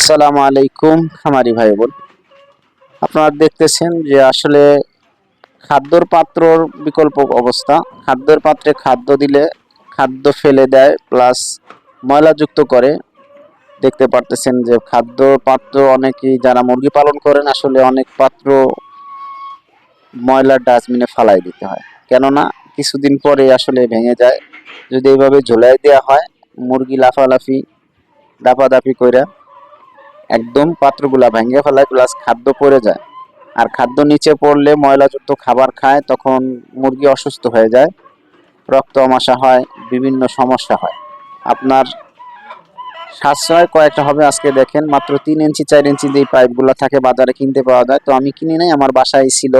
আসসালামু আলাইকুম খামারি ভাই বোন, আপনারা দেখতেছেন যে আসলে খাদ্যর পাত্রর বিকল্প অবস্থা। খাদ্যের পাত্রে খাদ্য দিলে খাদ্য ফেলে দেয়, প্লাস ময়লাযুক্ত করে। দেখতে পারতেছেন যে খাদ্য পাত্র অনেকেই যারা মুরগি পালন করেন আসলে অনেক পাত্র ময়লার ডাস্টবিনে ফালাই দিতে হয়, কেননা কিছুদিন পরে আসলে ভেঙে যায়। যদি এইভাবে ঝুলাই দেওয়া হয়, মুরগি লাফালাফি দাপাদাপি কইরা একদম পাত্রগুলা ভেঙে ফেলায়, প্লাস খাদ্য পড়ে যায়। আর খাদ্য নিচে পড়লে ময়লাযুক্ত খাবার খায়, তখন মুরগি অসুস্থ হয়ে যায়, রক্ত আমাশা হয়, বিভিন্ন সমস্যা হয়। আপনার সাশ্রয় কয়েকটা হবে। আজকে দেখেন মাত্র 3 ইঞ্চি 4 ইঞ্চি যে পাইপগুলো থাকে বাজারে কিনতে পাওয়া যায়, তো আমি কিনি নাই, আমার বাসায় ছিল।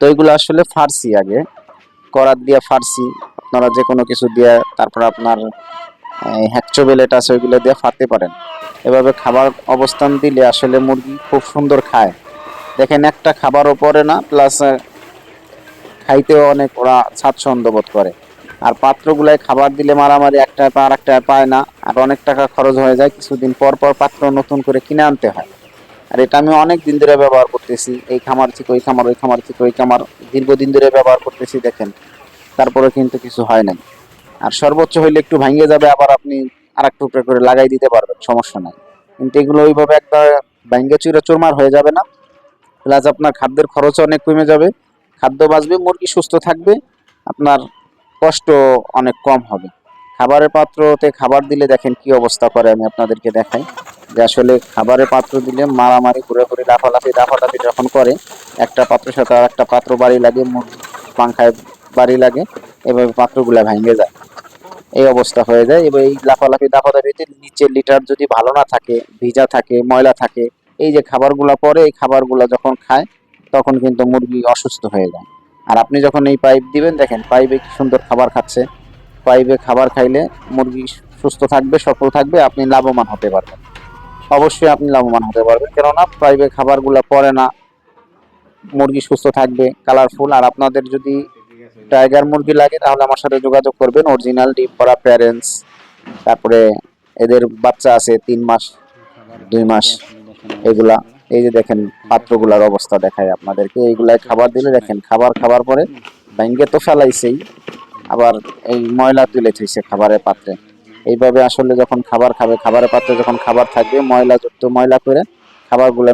তো এগুলো আসলে ফার্সি, আগে করাত দিয়ে ফার্সি, আপনারা যে কোনো কিছু দিয়ে, তারপর আপনার হ্যাকচোবেলেট আছে ওইগুলো দিয়ে ফাড়তে পারেন। এভাবে খাবার অবস্থান দিলে আসলে মুরগি খুব সুন্দর খায়। দেখেন একটা খাবারও পরে না, প্লাস খাইতেও অনেক ওরা স্বাচ্ছন্দ্য বোধ করে। আর পাত্রগুলায় খাবার দিলে মারামারি, একটা পা আর একটা পায় না, আর অনেক টাকা খরচ হয়ে যায়। কিছুদিন পর পর পাত্র নতুন করে কিনে আনতে হয়। আর এটা আমি অনেক দিন ধরে ব্যবহার করতেছি, এই খামার থেকে ওই খামার, ওই খামার থেকে ওই খামার, দীর্ঘদিন ধরে ব্যবহার করতেছি। দেখেন তারপরে কিন্তু কিছু হয় নাই। আর সর্বোচ্চ হইলে একটু ভাঙিয়ে যাবে, আবার আপনি আর এক টুকরো করে লাগাই দিতে পারবেন, সমস্যা নাই। কিন্তু এগুলো ওইভাবে একটা ভাঙ্গে চুরে চুরমার হয়ে যাবে না, প্লাস আপনার খাদ্যের খরচ অনেক কমে যাবে, খাদ্য বাঁচবে, মুরগি সুস্থ থাকবে, আপনার কষ্ট অনেক কম হবে। খাবারের পাত্রতে খাবার দিলে দেখেন কি অবস্থা করে, আমি আপনাদেরকে দেখাই। যে আসলে খাবারের পাত্র দিলে মারামারি, ঘুরে লাফালাফি দাফাদাফি যখন করে, একটা পাত্রের সাথে আর একটা পাত্র বাড়ি লাগে, মুরগি পাংখায় বাড়ি লাগে, এভাবে পাত্রগুলা ভেঙে যায়, এই অবস্থা হয়ে যায়। এবার এই লাফালাফি দাফাদাফিতে নিচের লিটার যদি ভালো না থাকে, ভিজা থাকে, ময়লা থাকে, এই যে খাবারগুলা পরে, এই খাবারগুলা যখন খায় তখন কিন্তু মুরগি অসুস্থ হয়ে যায়। আর আপনি যখন এই পাইপ দিবেন, দেখেন পাইপে কি সুন্দর খাবার খাচ্ছে। পাইপে খাবার খাইলে মুরগি সুস্থ থাকবে, সফল থাকবে, আপনি লাভবান হতে পারবেন। অবশ্যই আপনি লাভবান হতে পারবেন, কেননা পাইপে খাবারগুলা পড়ে না, মুরগি সুস্থ থাকবে, কালারফুল। আর আপনাদের যদি টাইগার মুরগি লাগে তাহলে আমার সাথে যোগাযোগ করবেন, অরিজিনাল ডিম করা প্যারেন্টস। তারপরে এদের বাচ্চা আছে 3 মাস, 2 মাস, এগুলা। এই যে দেখেন পাত্রগুলার অবস্থা দেখায় আপনাদেরকে, এইগুলাই খাবার দিলে দেখেন খাবার খাবার পরে ব্যাঙ্গে তো ফেলাইছেই, আবার এই ময়লা তুলে থইছে খাবারের পাত্রে। এইভাবে আসলে যখন খাবার খাবে, খাবারের পাত্রে যখন খাবার থাকবে, ময়লা যুক্ত ময়লা করে খাবারগুলো